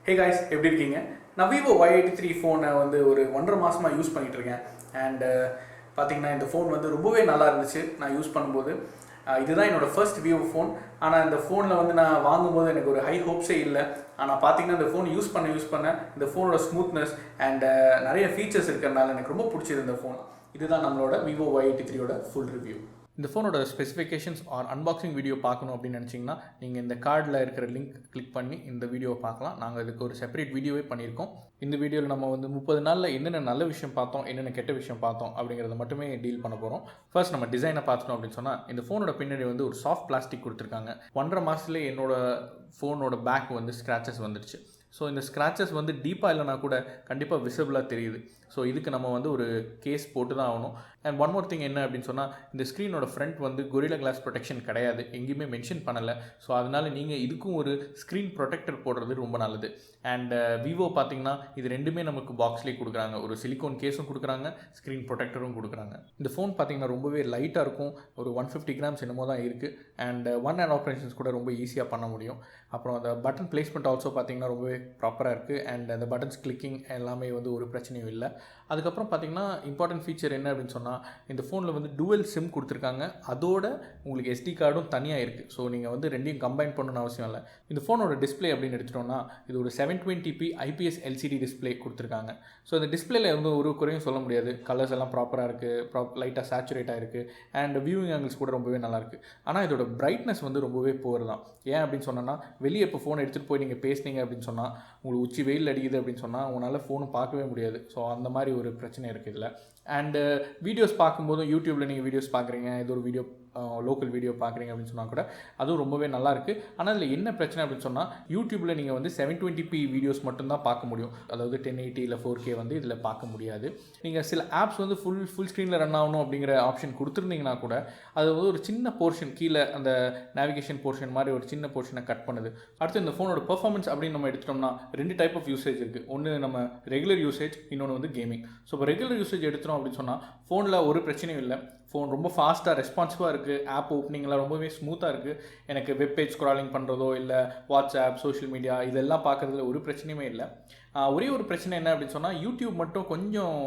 Hey guys, எப்படி இருக்கீங்க? நான் Vivo Y83 ஃபோனை வந்து ஒரு 1.5 மாசமாக யூஸ் பண்ணிட்டு இருக்கேன். அண்ட் பார்த்தீங்கன்னா இந்த ஃபோன் வந்து ரொம்பவே நல்லா இருந்துச்சு நான் யூஸ் பண்ணும்போது. இதுதான் என்னோட ஃபர்ஸ்ட் Vivo ஃபோன். ஆனால் இந்த ஃபோனில் வந்து நான் வாங்கும்போது எனக்கு ஒரு ஹை ஹோப்ஸே இல்லை. ஆனால் பார்த்தீங்கன்னா இந்த ஃபோன் யூஸ் பண்ண இந்த ஃபோனோட ஸ்மூத்னஸ் அண்ட் நிறைய ஃபீச்சர்ஸ் இருக்கிறதுனால எனக்கு ரொம்ப பிடிச்சது இந்த ஃபோன். இதுதான் நம்மளோட Vivo Y83யோட ஃபுல் ரிவ்யூ. இந்த ஃபோனோட ஸ்பெசிஃபிகேஷன்ஸ் ஆர் அன்பாக்சிங் வீடியோ பார்க்கணும் அப்படின்னு நினச்சிங்கன்னா நீங்கள் இந்த கார்டில் இருக்கிற லிங்க் கிளிக் பண்ணி இந்த வீடியோவை பார்க்கலாம். நாங்கள் இதுக்கு ஒரு செப்பரேட் வீடியோவே பண்ணியிருக்கோம். இந்த வீடியோவில் நம்ம வந்து 30 நாளில் என்னென்ன நல்ல விஷயம் பார்த்தோம், என்னென்ன கெட்ட விஷயம் பார்த்தோம் அப்படிங்கிறத மட்டுமே டீல் பண்ண போகிறோம். ஃபர்ஸ்ட் நம்ம டிசைனை பார்த்துட்டோம் அப்படின்னு சொன்னால் இந்த ஃபோனோட பின்னாடி வந்து ஒரு சாஃப்ட் பிளாஸ்டிக் கொடுத்துருக்காங்க. 1.5 மாதத்துலேயே என்னோட ஃபோனோட பேக் வந்து ஸ்க்ராச்சஸ் வந்துடுச்சு. ஸோ இந்த ஸ்க்ராச்சஸ் வந்து டீப்பாக இல்லைனா கூட கண்டிப்பாக விசிபிளாக தெரியுது. ஸோ இதுக்கு நம்ம வந்து ஒரு கேஸ் போட்டு தான் ஆகணும். அண்ட் ஒன் மோர் திங் என்ன அப்படின்னு சொன்னால் இந்த ஸ்க்ரீனோட ஃப்ரண்ட் வந்து கொரில்லா கிளாஸ் ப்ரொடெக்ஷன் கிடையாது, எங்கேயுமே மென்ஷன் பண்ணலை. ஸோ அதனால் நீங்கள் இதுக்கும் ஒரு ஸ்க்ரீன் ப்ரொடெக்டர் போடுறது ரொம்ப நல்லது. அண்ட் விவோ பார்த்தீங்கன்னா இது ரெண்டுமே நமக்கு பாக்ஸ்லேயே கொடுக்குறாங்க. ஒரு சிலிக்கோன் கேஸும் கொடுக்குறாங்க, ஸ்க்ரீன் ப்ரொடெக்டரும் கொடுக்குறாங்க. இந்த ஃபோன் பார்த்தீங்கன்னா ரொம்பவே லைட்டாக இருக்கும். ஒரு 150 கிராம்ஸ் என்னமோ தான் இருக்குது. அண்ட் ஒன் ஹேண்ட் ஆப்ரேஷன்ஸ் கூட ரொம்ப ஈஸியாக பண்ண முடியும். அப்புறம் அந்த பட்டன் பிளேஸ்மெண்ட் ஆல்சோ பார்த்தீங்கன்னா ரொம்பவே ப்ராப்பராக இருக்குது. அண்ட் அந்த பட்டன்ஸ் கிளிக்கிங் எல்லாமே வந்து ஒரு பிரச்சனையும் இல்லை. அதுக்கப்புறம் பார்த்தீங்கன்னா இம்பார்ட்டன்ட் ஃபீச்சர் என்ன அப்படின்னு சொன்னால் இந்த ஃபோனில் வந்து டுவல் சிம் கொடுத்துருக்காங்க. அதோட உங்களுக்கு SD கார்டும் தனியாக இருக்குது. ஸோ நீங்கள் வந்து ரெண்டையும் கம்பைன் பண்ணணும்னு அவசியம் இல்லை. இந்த ஃபோனோட டிஸ்பிளே அப்படின்னு எடுத்துட்டோம்னா இது ஒரு 720p IPS LCD டிஸ்பிளே கொடுத்துருக்காங்க. ஸோ இந்த டிஸ்பிளேல வந்து ஒரு குறையும் சொல்ல முடியாது. கலர்ஸ் எல்லாம் ப்ராப்பராக இருக்குது, லைட்டாக சேச்சுரேட் ஆகிருக்கு. அண்ட் வியூவிங் ஆங்கிள்ஸ் கூட ரொம்பவே நல்லாயிருக்கு. ஆனால் இதோட பிரைட்னஸ் வந்து ரொம்பவே போர் தான். ஏன் அப்படின்னு சொன்னோன்னா வெளியே இப்போ ஃபோன் எடுத்துகிட்டு போய் நீங்கள் பேசுனீங்க அப்படின்னு சொன்னால் உங்களுக்கு உச்சி வெயில் அடிக்குது அப்படின்னு சொன்னால் உங்களால் ஃபோனும் பார்க்கவே முடியாது. ஸோ அந்த மாதிரி ஒரு பிரச்சனை இருக்குது இதில். அண்டு வீடியோஸ் பார்க்கும்போதும் யூடியூப்பில் நீங்கள் வீடியோஸ் பார்க்குறீங்க, ஏதோ ஒரு வீடியோ லோக்கல் வீடியோ பார்க்குறீங்க அப்படின்னு சொன்னால் கூட அதுவும் ரொம்பவே நல்லாயிருக்கு. ஆனால் இதில் என்ன பிரச்சனை அப்படின்னு சொன்னால் யூடியூப்பில் நீங்கள் வந்து 720p வீடியோஸ் மட்டும்தான் பார்க்க முடியும். அதாவது 1080 இல்லை 4K வந்து இதில் பார்க்க முடியாது. நீங்கள் சில ஆப்ஸ் வந்து ஃபுல் ஸ்க்ரீனில் ரன் ஆகணும் அப்படிங்கிற ஆப்ஷன் கொடுத்துருந்தீங்கன்னா கூட அது வந்து ஒரு சின்ன போர்ஷன் கீழே அந்த நேவிகேஷன் போர்ஷன் மாதிரி ஒரு சின்ன போர்ஷனை கட் பண்ணுது. அடுத்து இந்த ஃபோனோட பெர்ஃபார்மன்ஸ் அப்படின்னு நம்ம எடுத்துட்டோம்னா 2 டைப் ஆஃப் யூசேஜ் இருக்குது. ஒன்று நம்ம ரெகுலர் யூசேஜ், இன்னொன்று வந்து கேமிங். ஸோ இப்போ ரெகுலர் யூசேஜ் எடுத்துட்டோம் அப்படின்னு சொன்னால் ஃபோனில் ஒரு பிரச்சனையும் இல்லை. ஃபோன் ரொம்ப ஃபாஸ்ட்டாக ரெஸ்பான்சிவாக இருக்குது. ஆப் ஓப்பனிங்லாம் ரொம்பவே ஸ்மூத்தாக இருக்குது. எனக்கு வெப்பேஜ் ஸ்க்ராலிங் பண்ணுறதோ இல்லை வாட்ஸ்அப் சோஷியல் மீடியா இதெல்லாம் பார்க்குறதுல ஒரு பிரச்சனையுமே இல்லை. ஒரே ஒரு பிரச்சனை என்ன அப்படின்னு சொன்னால் யூடியூப் மட்டும் கொஞ்சம்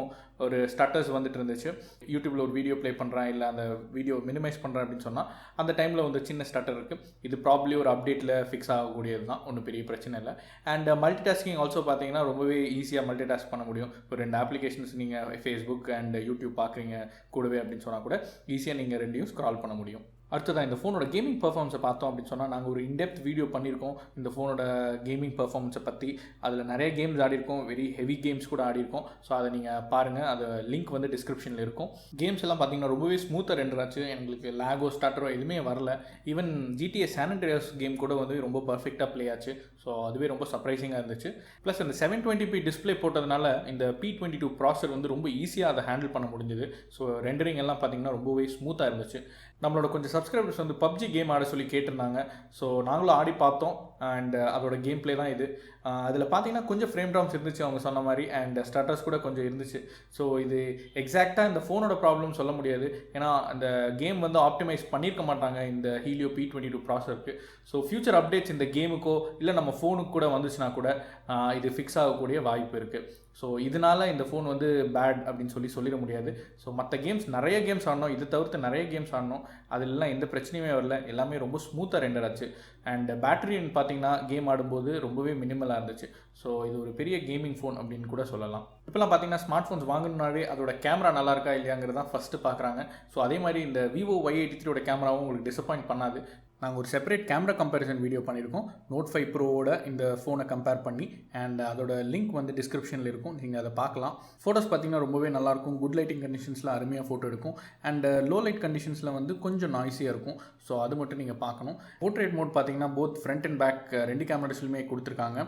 ஒரு ஸ்டட்டர்ஸ் வந்துட்டு இருந்துச்சு. யூடியூப்பில் ஒரு வீடியோ ப்ளே பண்ணுறேன் இல்லை அந்த வீடியோ மினிமைஸ் பண்ணுறேன் அப்படின்னு சொன்னால் அந்த டைமில் வந்து சின்ன ஸ்டட்டர் இருக்குது. இது ப்ராப்ளி ஒரு அப்டேட்டில் ஃபிக்ஸ் ஆகக்கூடியது தான், ஒன்றும் பெரிய பிரச்சனை இல்லை. அண்ட் மல்டிடாஸ்கிங் ஆல்சோ பார்த்தீங்கன்னா ரொம்பவே ஈஸியாக மல்டிடாஸ்க் பண்ண முடியும். ஒரு 2 அப்ளிகேஷன்ஸ் நீங்கள் ஃபேஸ்புக் அண்ட் யூடியூப் பார்க்குறீங்க கூடவே அப்படின்னு சொன்னால் கூட ஈஸியாக நீங்கள் ரெண்டையும் ஸ்க்ரால் பண்ண முடியும். அடுத்ததான் இந்த ஃபோனோட கேமிங் பர்ஃபார்மன்ஸை பார்த்தோம் அப்படின்னு சொன்னால் நாங்கள் ஒரு இன்டெப்த் வீடியோ பண்ணியிருக்கோம் இந்த ஃபோனோட கேமிங் பர்ஃபார்மன்ஸை பற்றி. அதில் நிறைய கேம்ஸ் ஆடிருக்கோம், வெரி ஹெவி கேம்ஸ் கூட ஆடிருக்கோம். ஸோ அதை நீங்கள் பாருங்கள், அது லிங்க் வந்து டிஸ்கிரிப்ஷனில் இருக்கும். கேம்ஸ் எல்லாம் பார்த்தீங்கன்னா ரொம்பவே ஸ்மூத்தாக ரெண்டர் ஆச்சு. எங்களுக்கு லேகோ ஸ்டார்டரோ எதுவுமே வரல. Even GTA San Andreas game கூட வந்து ரொம்ப பர்ஃபெக்டாக ப்ளே ஆச்சு. ஸோ அதுவே ரொம்ப சர்ப்ரைசிங்காக இருந்துச்சு. ப்ளஸ் அந்த 720p டிஸ்பிளே போட்டதுனால இந்த P22 ப்ராசர் வந்து ரொம்ப ஈஸியாக அதை ஹேண்டில் பண்ண முடிஞ்சுது. ஸோ ரெண்டரிங் எல்லாம் பார்த்தீங்கன்னா ரொம்பவே ஸ்மூத்தாக இருந்துச்சு. நம்மளோட கொஞ்சம் சப்ஸ்கிரைபர்ஸ் வந்து PUBG கேம் ஆட சொல்லி கேட்டிருந்தாங்க. ஸோ நாங்களும் ஆடி பார்த்தோம். அண்ட் அதோட கேம் ப்ளே தான் இது. அதில் பார்த்தீங்கன்னா கொஞ்சம் ஃப்ரேம் ட்ராப்ஸ் இருந்துச்சு அவங்க சொன்ன மாதிரி. அண்ட் ஸ்டட்டர்ஸ் கூட கொஞ்சம் இருந்துச்சு. ஸோ இது எக்ஸாக்டாக இந்த ஃபோனோட ப்ராப்ளம் சொல்ல முடியாது. ஏன்னா அந்த கேம் வந்து ஆப்டிமைஸ் பண்ணியிருக்க மாட்டாங்க இந்த Helio P22 ப்ராசருக்கு. ஸோ ஃபியூச்சர் அப்டேட்ஸ் இந்த கேமுக்கோ இல்லை நம்ம ஃபோனுக்கு கூட வந்துச்சுன்னா கூட இது ஃபிக்ஸ் ஆகக்கூடிய வாய்ப்பு இருக்குது. ஸோ இதனால் இந்த ஃபோன் வந்து பேட் அப்படின்னு சொல்லிட முடியாது. ஸோ மற்ற கேம்ஸ் நிறைய கேம்ஸ் ஆடணும், இது தவிர்த்து நிறைய கேம்ஸ் ஆடணும். அதிலெல்லாம் எந்த பிரச்சனையுமே வரல, எல்லாமே ரொம்ப ஸ்மூத்தாக ரெண்டர் ஆச்சு. அண்ட் பேட்டரின்னு பார்த்தீங்கன்னா கேம் ஆடும்போது ரொம்பவே மினிமலாக இருந்துச்சு. ஸோ இது ஒரு பெரிய கேமிங் ஃபோன் அப்படின்னு கூட சொல்லலாம். இப்போலாம் பார்த்தீங்கன்னா ஸ்மார்ட் ஃபோன்ஸ் வாங்கினாலே அதோட கேமரா நல்லா இருக்கா இல்லையாங்கிறது தான் ஃபஸ்ட்டு பார்க்குறாங்க. ஸோ அதே மாதிரி இந்த Vivo Y83யோட கேமராவும் உங்களுக்கு டிசப்பாயிண்ட் பண்ணாது. நாங்கள் ஒரு செப்பரேட் கேமரா கம்பேரிசன் வீடியோ பண்ணியிருக்கோம் Note 5 Proவோட இந்த ஃபோனை கம்பேர் பண்ணி. அண்ட் அதோட லிங்க் வந்து டிஸ்கிரிப்ஷனில் இருக்கும், நீங்கள் அதை பார்க்கலாம். ஃபோட்டோஸ் பார்த்தீங்கன்னா ரொம்பவே நல்லாயிருக்கும். குட் லைட்டிங் கண்டிஷன்ஸில் அருமையாக ஃபோட்டோ எடுக்கும். அண்ட் லோ லைட் கண்டிஷன்ஸில் வந்து கொஞ்சம் நாய்ஸியாக இருக்கும். ஸோ அது மட்டும் நீங்கள் பார்க்கணும். போர்ட்ரேட் மோட் பார்த்தீங்கன்னா போத் ஃப்ரண்ட் அண்ட் பேக் 2 கேமராஸ்லையுமே கொடுத்துருக்காங்க.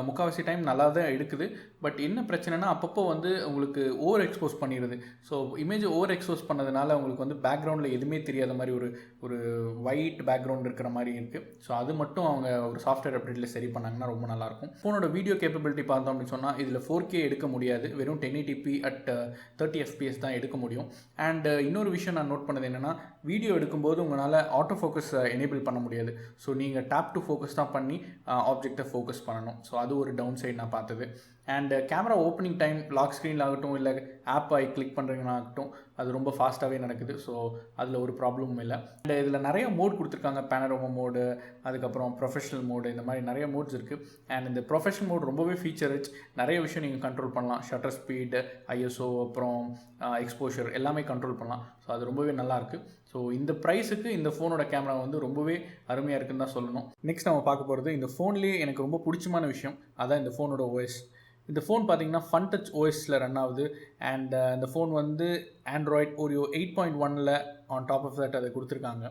முக்கால்வாசி டைம் நல்லா தான் எடுக்குது. பட் என்ன பிரச்சனைனா அப்பப்போ வந்து உங்களுக்கு ஓவர் எக்ஸ்போஸ் பண்ணிடுது. ஸோ இமேஜ் ஓவர் எக்ஸ்போஸ் பண்ணதுனால உங்களுக்கு வந்து பேக்ரவுண்டில் எதுவுமே தெரியாத மாதிரி ஒரு ஒயிட் பேக்ரவுண்ட் இருக்கிற மாதிரி இருக்குது. ஸோ அது மட்டும் அவங்க ஒரு சாஃப்ட்வேர் அப்டேட்டில் சரி பண்ணாங்கன்னா ரொம்ப நல்லாயிருக்கும். ஃபோனோட வீடியோ கேப்பபிலிட்டி பார்த்தோம் அப்படின்னு சொன்னால் இதில் 4K எடுக்க முடியாது, வெறும் 1080p at 30 fps தான் எடுக்க முடியும். அண்ட் இன்னொரு விஷயம் நான் நோட் பண்ணது என்னென்னா வீடியோ எடுக்கும்போது உங்களால் ஆட்டோ ஃபோக்கஸ் எனேபிள் பண்ண முடியாது. ஸோ நீங்கள் டேப் டு ஃபோக்கஸ் தான் பண்ணி ஆப்ஜெக்டை ஃபோக்கஸ் பண்ணணும். ஸோ அது ஒரு டவுன் சைடு நான் பார்த்தது. And camera opening time lock ஸ்க்ரீனில் ஆகட்டும் இல்லை ஆப்பை கிளிக் பண்ணுறீங்கனாகட்டும் அது ரொம்ப ஃபாஸ்ட்டாகவே நடக்குது. ஸோ அதில் ஒரு ப்ராப்ளமும் இல்லை. அண்ட் இதில் நிறைய மோட் கொடுத்துருக்காங்க. பேனரோமா மோடு, அதுக்கப்புறம் ப்ரொஃபஷனல் மோடு, இந்த மாதிரி நிறைய மோட்ஸ் இருக்குது. அண்ட் இந்த ப்ரொஃபஷனல் மோட் ரொம்பவே ஃபீச்சர் ரிச். நிறைய விஷயம் நீங்கள் கண்ட்ரோல் பண்ணலாம். ஷட்டர் ஸ்பீடு, ஐஎஸ்ஓ, அப்புறம் எக்ஸ்போஷர் எல்லாமே கண்ட்ரோல் பண்ணலாம். ஸோ அது ரொம்பவே நல்லாயிருக்கு. ஸோ இந்த ப்ரைஸுக்கு இந்த ஃபோனோட கேமரா வந்து ரொம்பவே அருமையாக இருக்குன்னு தான் சொல்லணும். நெக்ஸ்ட் நம்ம பார்க்க போகிறது இந்த ஃபோன்லேயே எனக்கு ரொம்ப பிடிச்சமான விஷயம், அதான் இந்த ஃபோனோட ஓஎஸ். இந்த ஃபோன் பார்த்தீங்கன்னா ஃபன் டச் ஓஎஸில் ரன் ஆகுது. அண்ட் இந்த ஃபோன் வந்து Android Oreo 8.1 on top of that அதை கொடுத்துருக்காங்க.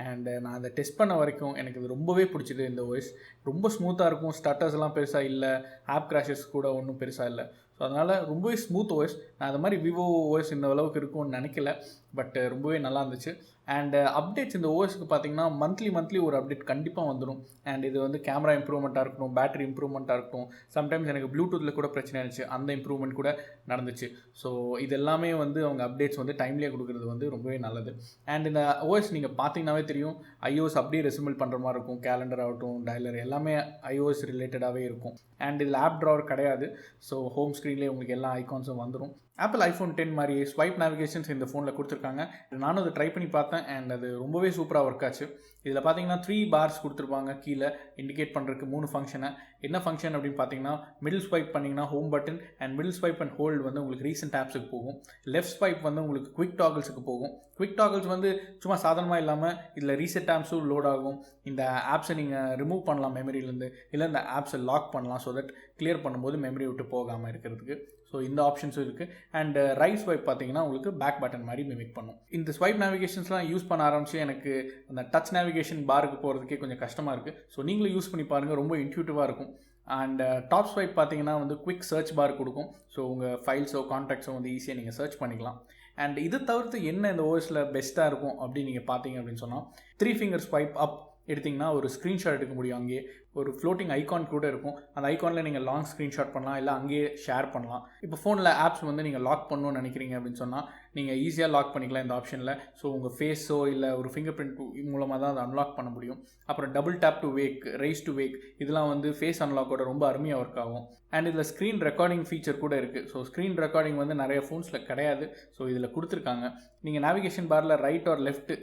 அண்ட் நான் அதை டெஸ்ட் பண்ண வரைக்கும் எனக்கு இது ரொம்பவே பிடிச்சிது. இந்த ஓஎஸ் ரொம்ப ஸ்மூத்தாக இருக்கும். ஸ்டார்டர்ஸ்லாம் பெருசாக இல்லை, ஆப் கிராஷஸ் கூட ஒன்றும் பெருசாக இல்லை. ஸோ அதனால் ரொம்பவே ஸ்மூத் ஓஎஸ். நான் அது மாதிரி விவோ ஓஎஸ் இந்த அளவுக்கு இருக்கும்னு நினைக்கல, பட் ரொம்பவே நல்லா இருந்துச்சு. அண்ட் அப்டேட்ஸ் இந்த ஓஎஸ்க்கு பார்த்தீங்கன்னா மந்த்லி ஒரு அப்டேட் கண்டிப்பாக வந்துடும். அண்ட் இது வந்து கேமரா இம்ப்ரூவ்மெண்ட்டாக இருக்கட்டும், பேட்டரி இம்ப்ரூவ்மெண்ட்டாக இருக்கட்டும், சம்டைம்ஸ் எனக்கு ப்ளூடூத்தில் கூட பிரச்சனை இருந்துச்சு, அந்த இம்ப்ரூவ்மெண்ட் கூட நடந்துச்சு. ஸோ இது எல்லாமே வந்து அவங்க அப்டேட்ஸ் வந்து டைம்லேயே கொடுக்குறது வந்து ரொம்பவே நல்லது. அண்ட் இந்த ஓஎஸ் நீங்கள் பார்த்தீங்கன்னாவே தெரியும், iOS அப்படியே ரெசிம்பிள் பண்ணுற மாதிரி இருக்கும். கேலண்டர் ஆகட்டும், டயலர் எல்லாமே iOS ரிலேட்டடாகவே இருக்கும். அண்ட் இதில் ஆப் ட்ராவர் கிடையாது. ஸோ ஹோம் ஸ்க்ரீன்லேயே உங்களுக்கு எல்லா ஐகான்ஸும் வந்துடும். ஆப்பிள் iPhone 10 மாதிரி ஸ்வைப் நேவிகேஷன்ஸ் இந்த ஃபோனில் கொடுத்துருக்காங்க. நானும் அதை ட்ரை பண்ணி பார்த்தேன். அண்ட் அது ரொம்பவே சூப்பராக ஒர்க் ஆச்சு. இதில் பார்த்தீங்கன்னா 3 பார்ஸ் கொடுத்துருப்பாங்க கீழே இண்டிகேட் பண்ணுறதுக்கு 3 ஃபங்க்ஷனை. என்ன ஃபங்க்ஷன் அப்படின்னு பார்த்தீங்கன்னா, மிடில் ஸ்வைப் பண்ணிங்கன்னா home button, and middle swipe and hold வந்து உங்களுக்கு ரீசெண்ட் ஆப்ஸுக்கு போகும். லெஃப்ட் ஸ்வைப் வந்து உங்களுக்கு குவிக் டாகிள்ஸுக்கு போகும். குவிக் டாகிள்ஸ் வந்து சும்மா சாதாரணமாக இல்லாமல் இதில் ரீசெட் ஆப்ஸும் லோட் ஆகும். இந்த ஆப்ஸை நீங்கள் ரிமூவ் பண்ணலாம் மெமரியிலேருந்து, இல்லை இந்த ஆப்ஸை லாக் பண்ணலாம். ஸோ தட் கிளியர் பண்ணும்போது மெமரி விட்டு போகாமல் இருக்கிறதுக்கு. ஸோ இந்த ஆப்ஷன்ஸும் இருக்குது. அண்ட் ரைட் ஸ்வைப் பார்த்தீங்கன்னா உங்களுக்கு பேக் பட்டன் மாதிரி மிமிக் பண்ணும். இந்த ஸ்வைப் நேவிகேஷன்ஸ்லாம் யூஸ் பண்ண ஆரம்பிச்சு எனக்கு அந்த டச் நேவிகேஷன் பாருக்கு போகிறதுக்கே கொஞ்சம் கஷ்டமாக இருக்குது. ஸோ நீங்களும் யூஸ் பண்ணி பாருங்கள், ரொம்ப இன்ட்யூட்டிவாக இருக்கும். அண்ட் டாப் ஸ்வைப் பார்த்தீங்கன்னா வந்து குவிக் சர்ச் பார் கொடுக்கும். ஸோ உங்கள் ஃபைல்ஸோ கான்டாக்ட்ஸோ வந்து ஈஸியாக நீங்கள் சர்ச் பண்ணிக்கலாம். அண்ட் இது தவிர்த்து என்ன இந்த ஓஎஸில் பெஸ்ட்டாக இருக்கும் அப்படின்னு நீங்கள் பார்த்தீங்க அப்படின்னு சொன்னால், 3 ஃபிங்கர் ஸ்வைப் அப் எடுத்திங்கன்னா ஒரு ஸ்க்ரீன்ஷாட் எடுக்க முடியும். அங்கேயே ஒரு ஃப்ளோட்டிங் ஐகான் கூட இருக்கும். அந்த ஐகானில் நீங்கள் லாங் ஸ்க்ரீன்ஷாட் பண்ணலாம், இல்லை அங்கேயே ஷேர் பண்ணலாம். இப்போ ஃபோனில் ஆப்ஸ் வந்து நீங்கள் லாக் பண்ணணும்னு நினைக்கிறீங்க அப்படின்னு சொன்னால் நீங்கள் ஈஸியாக லாக் பண்ணிக்கலாம் இந்த ஆப்ஷனில். ஸோ உங்கள் ஃபேஸோ இல்லை ஒரு ஃபிங்கர் பிரிண்ட் மூலமாக தான் அதை அன்லாக் பண்ண முடியும். அப்புறம் double tape to wake, rice to wake, இதெல்லாம் வந்து ஃபேஸ் அன்லாக்கோட ரொம்ப அருமையாக ஒர்க் ஆகும். அண்ட் இதில் ஸ்க்ரீன் ரெக்கார்டிங் ஃபீச்சர் கூட இருக்குது. ஸோ ஸ்க்ரீன் ரெக்கார்டிங் வந்து நிறைய ஃபோன்ஸில் கிடையாது. ஸோ இதில் கொடுத்துருக்காங்க. நீங்கள் நேவிகேஷன் பாரில் ரைட் ஆர் லெஃப்ட்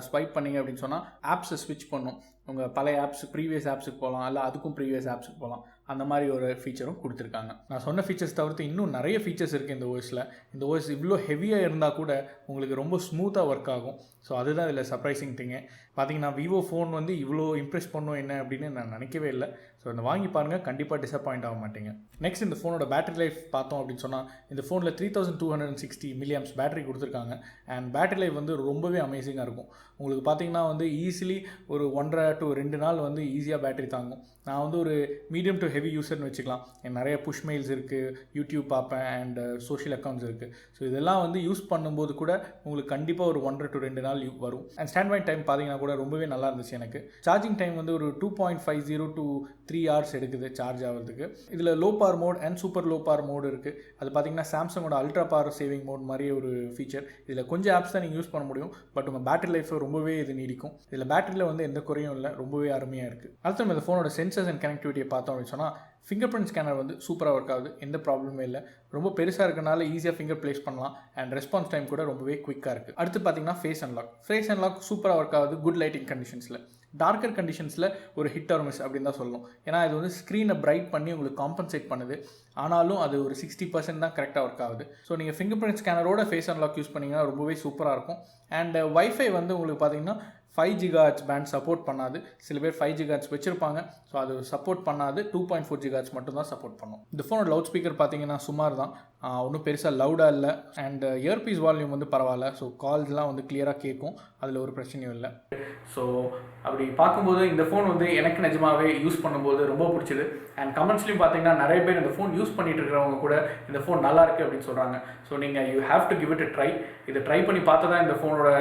ஸ்வைப் பண்ணிங்க அப்படின்னு சொன்னால் ஆப்ஸை ஸ்விட்ச் பண்ணும். உங்கள் பழைய ஆப்ஸ் ப்ரீவியஸ் ஆப்ஸுக்கு போகலாம், இல்லை அதுக்கும் ப்ரீவியஸ் ஆப்ஸுக்கு போகலாம். அந்த மாதிரி ஒரு ஃபீச்சரும் கொடுத்துருக்காங்க. நான் சொன்ன ஃபீச்சர்ஸ் தவிர்த்து இன்னும் நிறைய ஃபீச்சர்ஸ் இருக்குது இந்த ஓஎஸில். இந்த ஓஎஸ் இவ்வளோ ஹெவியாக இருந்தால் கூட உங்களுக்கு ரொம்ப ஸ்மூத்தாக ஒர்க் ஆகும். ஸோ அதுதான் இதில் சர்ப்ரைசிங் திங்கு. பார்த்தீங்கன்னா விவோ ஃபோன் வந்து இவ்வளோ இம்ப்ரெஸ் பண்ணும் என்ன அப்படின்னு நான் நினைக்கவே இல்லை. ஸோ இந்த வாங்கி பாருங்கள், கண்டிப்பாக டிசப்பாயிண்ட் ஆக மாட்டீங்க. நெக்ஸ்ட் இந்த ஃபோனோட பேட்டரி லைஃப் பார்த்தோம் அப்படின்னு சொன்னால், இந்த ஃபோனில் 3260 mAh பேட்டரி கொடுத்துருக்காங்க. அண்ட் பேட்டரி லைஃப் வந்து ரொம்பவே அமேசிங்காக இருக்கும். உங்களுக்கு பார்த்தீங்கன்னா வந்து ஈஸிலி ஒரு 1.5 to 2 நாள் வந்து ஈஸியாக பேட்டரி தாங்கும். நான் வந்து ஒரு மீடியம் டு ஹெவி யூசர்னு வச்சுக்கலாம். நிறைய புஷ் மெயில்ஸ் இருக்குது, யூடியூப் பார்ப்பேன், அண்ட் சோஷியல் அக்கௌண்ட்ஸ் இருக்குது. ஸோ இதெல்லாம் வந்து யூஸ் பண்ணும்போது கூட உங்களுக்கு கண்டிப்பாக ஒரு 1.5 to 2 நாள் வரும். அண்ட் ஸ்டாண்ட் பை டைம் பார்த்தீங்கன்னா கூட ரொம்பவே நல்லா இருந்துச்சு. எனக்கு சார்ஜிங் டைம் வந்து ஒரு 2.50 to 3 hours எடுக்குது சார்ஜ் ஆகிறதுக்கு. இதில் low power mode and super low power mode இருக்குது. அது பார்த்தீங்கன்னா சாம்சங்கோட அல்ட்ரா பவர் சேவிங் மோட் மாதிரி ஒரு ஃபீச்சர். இதில் கொஞ்சம் ஆப்ஸ் தான் நீங்கள் யூஸ் பண்ண முடியும், பட் உங்கள் பேட்டரி லைஃப் ரொம்பவே இது நீடிக்கும். இதில் பேட்டரியில் வந்து எந்த குறையும் இல்லை, ரொம்பவே அருமையாக இருக்குது. அடுத்து நம்ம இந்த ஃபோனோட சென்சர்ஸ் அண்ட் கனெக்டிவிட்டியை பார்த்தோம் அப்படின்னு சொன்னால், ஃபிங்கர் பிரிண்ட் ஸ்கேனர் வந்து சூப்பராக ஒர்க் ஆகுது, எந்த ப்ராப்ளமே இல்லை. ரொம்ப பெருசாக இருக்கனால ஈஸியாக ஃபிங்கர் பிளேஸ் பண்ணலாம். அண்ட் ரெஸ்பான்ஸ் டைம் கூட ரொம்பவே குயிக்காக இருக்குது. அடுத்து பார்த்தீங்கன்னா ஃபேஸ் அன்லாக் சூப்பராக ஒர்க் ஆகுது குட் லைட்டிங் கண்டிஷன்ஸில். டார்க்கர் கண்டிஷன்ஸில் ஒரு ஹிட் ஆர் மிஸ் அப்படின்னு தான் சொல்லணும். ஏன்னா இது வந்து ஸ்க்ரீனை பிரைட் பண்ணி உங்களுக்கு காம்பன்சேட் பண்ணுது. ஆனாலும் அது ஒரு 60% தான் கரெக்டாக ஒர்க் ஆகுது. ஸோ நீங்கள் ஃபிங்கர் பிரிண்ட் ஸ்கேனரோட ஃபேஸ் அன்லாக் யூஸ் பண்ணிங்கன்னா ரொம்பவே சூப்பராக இருக்கும். அண்ட் வைஃபை வந்து உங்களுக்கு பார்த்தீங்கன்னா 5 GHz பேண்ட் சப்போர்ட் பண்ணாது. சில பேர் 5 GHz வச்சுருப்பாங்க. ஸோ அது சப்போர்ட் பண்ணாது. 2.4 GHz மட்டும் தான் சப்போர்ட் பண்ணும். இந்த ஃபோனோட லவுட் ஸ்பீக்கர் பார்த்தீங்கன்னா சுமார் தான், ஒன்றும் பெருசாக லவுடாக இல்லை. அண்ட் இயர்பீஸ் வால்யூம் வந்து பரவாயில்ல. ஸோ கால்ஸ்லாம் வந்து கிளியராக கேட்கும், அதில் ஒரு பிரச்சனையும் இல்லை. ஸோ அப்படி பார்க்கும்போது இந்த ஃபோன் வந்து எனக்கு நிஜமாகவே யூஸ் பண்ணும்போது ரொம்ப பிடிச்சிது. அண்ட் கமெண்ட்ஸ்லையும் பார்த்தீங்கன்னா நிறைய பேர் இந்த ஃபோன் யூஸ் பண்ணிட்டு இருக்கிறவங்க கூட இந்த ஃபோன் நல்லா இருக்குது அப்படின்னு சொல்கிறாங்க. ஸோ நீங்கள் you have to give it a try. இதை ட்ரை பண்ணி பார்த்தா தான் இந்த ஃபோனோட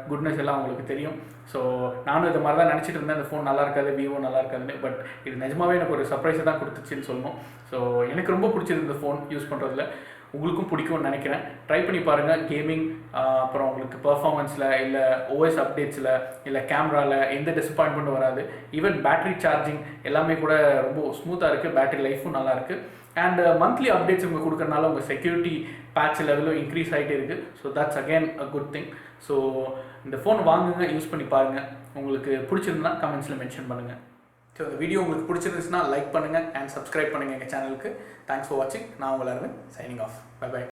குட்னஸ் எல்லாம் உங்களுக்கு தெரியும். ஸோ நானும் இது மாதிரி தான் நினச்சிட்டு இருந்தேன், இந்த ஃபோன் நல்லா இருக்காது, விவோ நல்லா இருக்காதுன்னு. பட் இது நிஜமாகவே எனக்கு ஒரு சர்ப்ரைஸை தான் கொடுத்துச்சின்னு சொல்லணும். ஸோ எனக்கு ரொம்ப பிடிச்சது இந்த ஃபோன் யூஸ் பண்ணுறதுல. உங்களுக்கும் பிடிக்கும்னு நினைக்கிறேன். ட்ரை பண்ணி பாருங்கள். கேமிங், அப்புறம் உங்களுக்கு பர்ஃபார்மன்ஸில் இல்லை ஓஎஸ் அப்டேட்ஸில் இல்லை கேமராவில் எந்த டிசப்பாயின்மெண்ட்டும் வராது. ஈவன் பேட்டரி சார்ஜிங் எல்லாமே கூட ரொம்ப ஸ்மூத்தாக இருக்குது. பேட்டரி லைஃபும் நல்லாயிருக்கு. அண்ட் மந்த்லி அப்டேட்ஸ் உங்களுக்கு கொடுக்கறனால உங்கள் செக்யூரிட்டி பேட்ச் லெவலும் இன்க்ரீஸ் ஆகிட்டே இருக்குது. So that's again a good thing. So இந்த ஃபோன் வாங்குங்க, யூஸ் பண்ணி பாருங்கள். உங்களுக்கு பிடிச்சிருந்தா கமெண்ட்ஸில் மென்ஷன் பண்ணுங்கள். ஸோ இந்த வீடியோ உங்களுக்கு பிடிச்சிருந்துச்சுன்னா லைக் பண்ணுங்கள் அண்ட் சப்ஸ்கிரைப் பண்ணுங்கள் எங்கள் சேனலுக்கு. தேங்க்ஸ் ஃபார் வாட்சிங். நான் உங்கள் Aravind, signing off. Bye by.